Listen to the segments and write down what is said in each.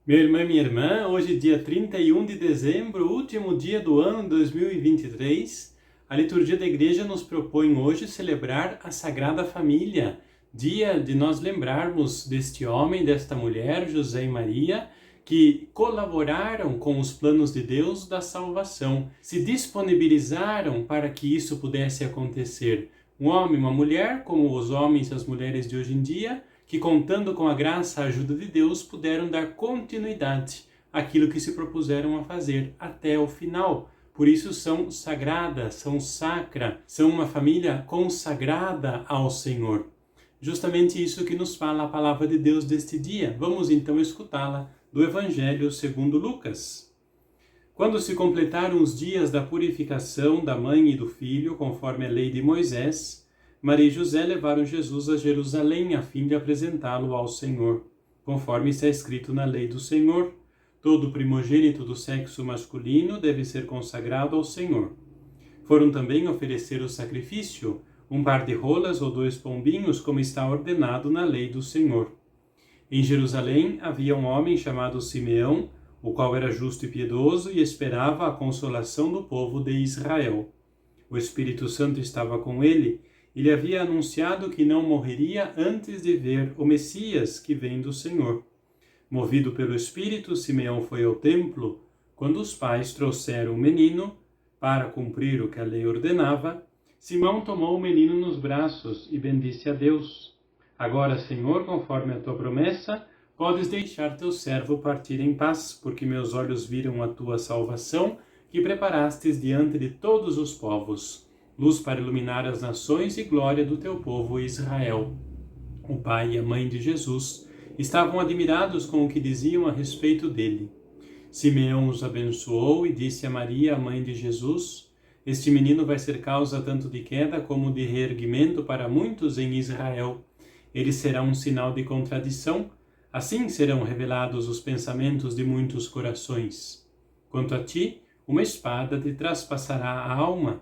Meu irmão e minha irmã, hoje dia 31 de dezembro, último dia do ano 2023, a liturgia da igreja nos propõe hoje celebrar a Sagrada Família, dia de nós lembrarmos deste homem, desta mulher, José e Maria, que colaboraram com os planos de Deus da salvação, se disponibilizaram para que isso pudesse acontecer. Um homem e uma mulher, como os homens e as mulheres de hoje em dia, que contando com a graça e a ajuda de Deus, puderam dar continuidade àquilo que se propuseram a fazer até o final. Por isso são sagradas, são sacra, são uma família consagrada ao Senhor. Justamente isso que nos fala a palavra de Deus deste dia. Vamos então escutá-la do Evangelho segundo Lucas. Quando se completaram os dias da purificação da mãe e do filho, conforme a lei de Moisés, Maria e José levaram Jesus a Jerusalém a fim de apresentá-lo ao Senhor, conforme está escrito na lei do Senhor. Todo primogênito do sexo masculino deve ser consagrado ao Senhor. Foram também oferecer o sacrifício, um par de rolas ou 2 pombinhos, como está ordenado na lei do Senhor. Em Jerusalém havia um homem chamado Simeão, o qual era justo e piedoso e esperava a consolação do povo de Israel. O Espírito Santo estava com ele, e lhe havia anunciado que não morreria antes de ver o Messias que vem do Senhor. Movido pelo Espírito, Simeão foi ao templo. Quando os pais trouxeram o menino, para cumprir o que a lei ordenava, Simão tomou o menino nos braços e bendisse a Deus. Agora, Senhor, conforme a tua promessa, podes deixar teu servo partir em paz, porque meus olhos viram a tua salvação, que preparastes diante de todos os povos, luz para iluminar as nações e glória do teu povo Israel. O pai e a mãe de Jesus estavam admirados com o que diziam a respeito dele. Simeão os abençoou e disse a Maria, a mãe de Jesus: Este menino vai ser causa tanto de queda como de reerguimento para muitos em Israel. Ele será um sinal de contradição, assim serão revelados os pensamentos de muitos corações. Quanto a ti, uma espada te traspassará a alma.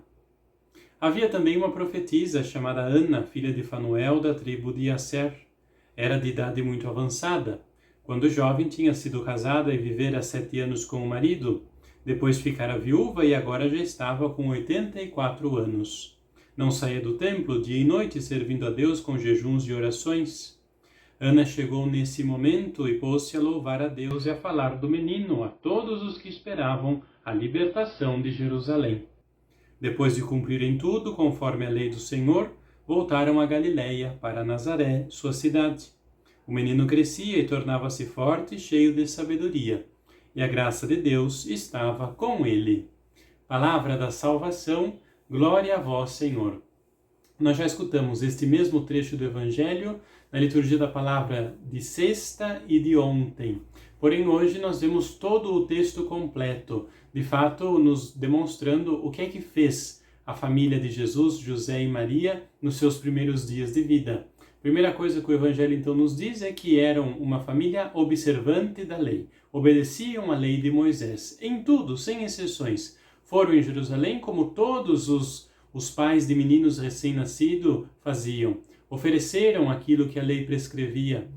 Havia também uma profetisa chamada Ana, filha de Fanuel, da tribo de Asser. Era de idade muito avançada. Quando jovem, tinha sido casada e vivera 7 anos com o marido. Depois ficara viúva e agora já estava com 84 anos. Não saía do templo dia e noite, servindo a Deus com jejuns e orações. Ana chegou nesse momento e pôs-se a louvar a Deus e a falar do menino a todos os que esperavam a libertação de Jerusalém. Depois de cumprirem tudo, conforme a lei do Senhor, voltaram a Galiléia, para Nazaré, sua cidade. O menino crescia e tornava-se forte e cheio de sabedoria, e a graça de Deus estava com ele. Palavra da salvação, glória a vós, Senhor. Nós já escutamos este mesmo trecho do Evangelho na liturgia da palavra de sexta e de ontem. Porém, hoje nós vemos todo o texto completo, de fato, nos demonstrando o que é que fez a família de Jesus, José e Maria, nos seus primeiros dias de vida. Primeira coisa que o Evangelho então nos diz é que eram uma família observante da lei, obedeciam à lei de Moisés, em tudo, sem exceções. Foram em Jerusalém como todos os pais de meninos recém-nascidos faziam. Ofereceram aquilo que a lei prescrevia.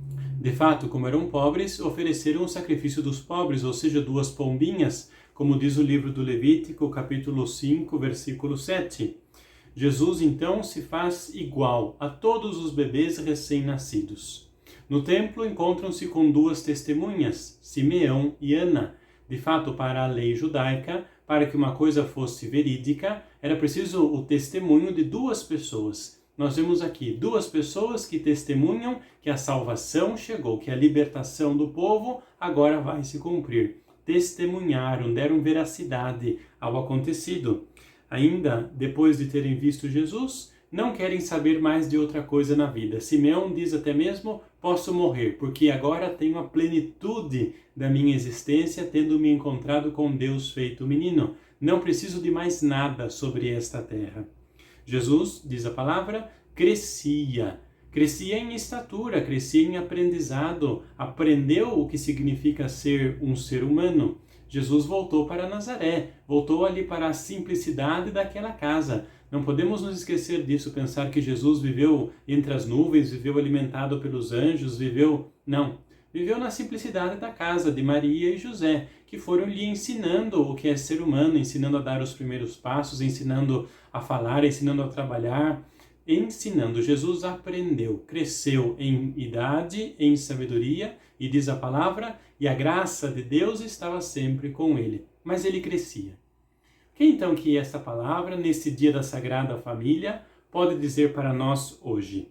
De fato, como eram pobres, ofereceram o sacrifício dos pobres, ou seja, 2 pombinhas, como diz o livro do Levítico, capítulo 5, versículo 7. Jesus, então, se faz igual a todos os bebês recém-nascidos. No templo, encontram-se com 2 testemunhas, Simeão e Ana. De fato, para a lei judaica, para que uma coisa fosse verídica, era preciso o testemunho de 2 pessoas. Nós vemos aqui 2 pessoas que testemunham que a salvação chegou, que a libertação do povo agora vai se cumprir. Testemunharam, deram veracidade ao acontecido. Ainda, depois de terem visto Jesus, não querem saber mais de outra coisa na vida. Simeão diz até mesmo: posso morrer, porque agora tenho a plenitude da minha existência, tendo me encontrado com Deus feito menino. Não preciso de mais nada sobre esta terra. Jesus, diz a palavra, crescia em estatura, crescia em aprendizado, aprendeu o que significa ser um ser humano. Jesus voltou para Nazaré, voltou ali para a simplicidade daquela casa. Não podemos nos esquecer disso, pensar que Jesus viveu entre as nuvens, viveu alimentado pelos anjos, Não. Viveu na simplicidade da casa de Maria e José, que foram lhe ensinando o que é ser humano, ensinando a dar os primeiros passos, ensinando a falar, ensinando a trabalhar, ensinando. Jesus aprendeu, cresceu em idade, em sabedoria, e diz a palavra, e a graça de Deus estava sempre com ele. Mas ele crescia. O que então que esta palavra, nesse dia da Sagrada Família, pode dizer para nós hoje?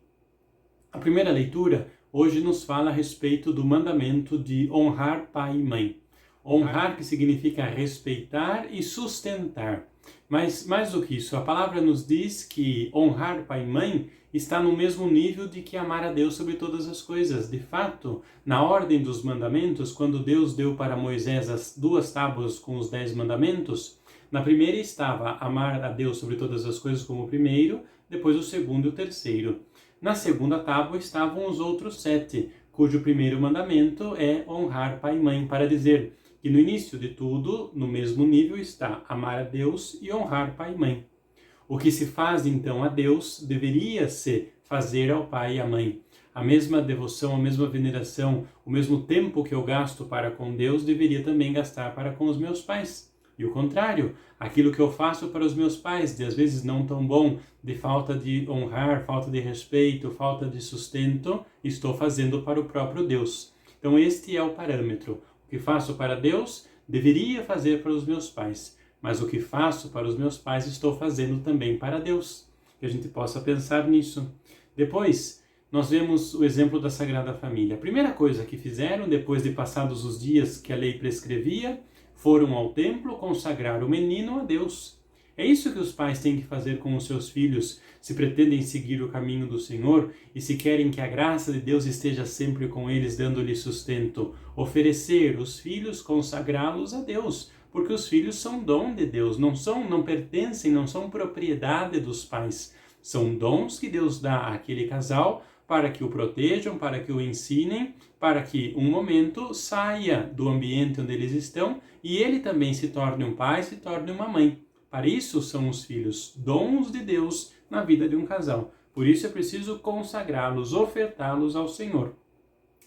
A primeira leitura hoje nos fala a respeito do mandamento de honrar pai e mãe. Honrar, que significa respeitar e sustentar. Mas mais do que isso, a palavra nos diz que honrar pai e mãe está no mesmo nível de que amar a Deus sobre todas as coisas. De fato, na ordem dos mandamentos, quando Deus deu para Moisés as 2 tábuas com os 10 mandamentos, na primeira estava amar a Deus sobre todas as coisas como o primeiro, depois o segundo e o terceiro. Na segunda tábua estavam os outros 7, cujo primeiro mandamento é honrar pai e mãe, para dizer que no início de tudo, no mesmo nível, está amar a Deus e honrar pai e mãe. O que se faz então a Deus deveria se fazer ao pai e à mãe. A mesma devoção, a mesma veneração, o mesmo tempo que eu gasto para com Deus, deveria também gastar para com os meus pais. E o contrário, aquilo que eu faço para os meus pais, de às vezes não tão bom, de falta de honrar, falta de respeito, falta de sustento, estou fazendo para o próprio Deus. Então este é o parâmetro. O que faço para Deus, deveria fazer para os meus pais. Mas o que faço para os meus pais, estou fazendo também para Deus. Que a gente possa pensar nisso. Depois, nós vemos o exemplo da Sagrada Família. A primeira coisa que fizeram, depois de passados os dias que a lei prescrevia, foram ao templo consagrar o menino a Deus. É isso que os pais têm que fazer com os seus filhos, se pretendem seguir o caminho do Senhor e se querem que a graça de Deus esteja sempre com eles, dando-lhes sustento. Oferecer os filhos, consagrá-los a Deus, porque os filhos são dom de Deus, não pertencem, não são propriedade dos pais. São dons que Deus dá àquele casal para que o protejam, para que o ensinem, para que um momento saia do ambiente onde eles estão e ele também se torne um pai, se torne uma mãe. Para isso são os filhos, dons de Deus na vida de um casal. Por isso é preciso consagrá-los, ofertá-los ao Senhor.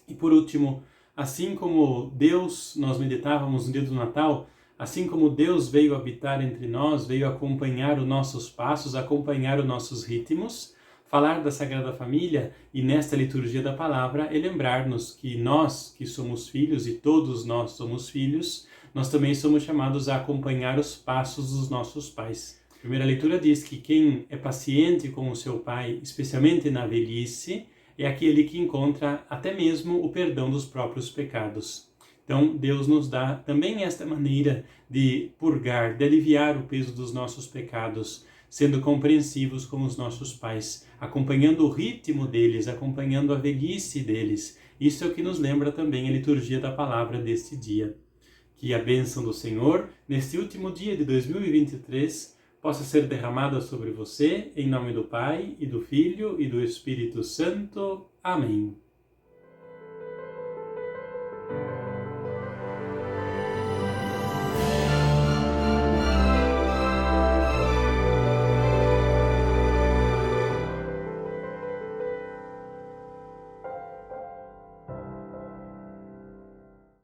E por último, assim como Deus, nós meditávamos no dia do Natal, assim como Deus veio habitar entre nós, veio acompanhar os nossos passos, acompanhar os nossos ritmos, falar da Sagrada Família e nesta liturgia da palavra é lembrar-nos que nós, que somos filhos e todos nós somos filhos, nós também somos chamados a acompanhar os passos dos nossos pais. A primeira leitura diz que quem é paciente com o seu pai, especialmente na velhice, é aquele que encontra até mesmo o perdão dos próprios pecados. Então, Deus nos dá também esta maneira de purgar, de aliviar o peso dos nossos pecados, sendo compreensivos com os nossos pais, acompanhando o ritmo deles, acompanhando a velhice deles. Isso é o que nos lembra também a liturgia da palavra deste dia. Que a bênção do Senhor, neste último dia de 2023, possa ser derramada sobre você, em nome do Pai, e do Filho, e do Espírito Santo. Amém.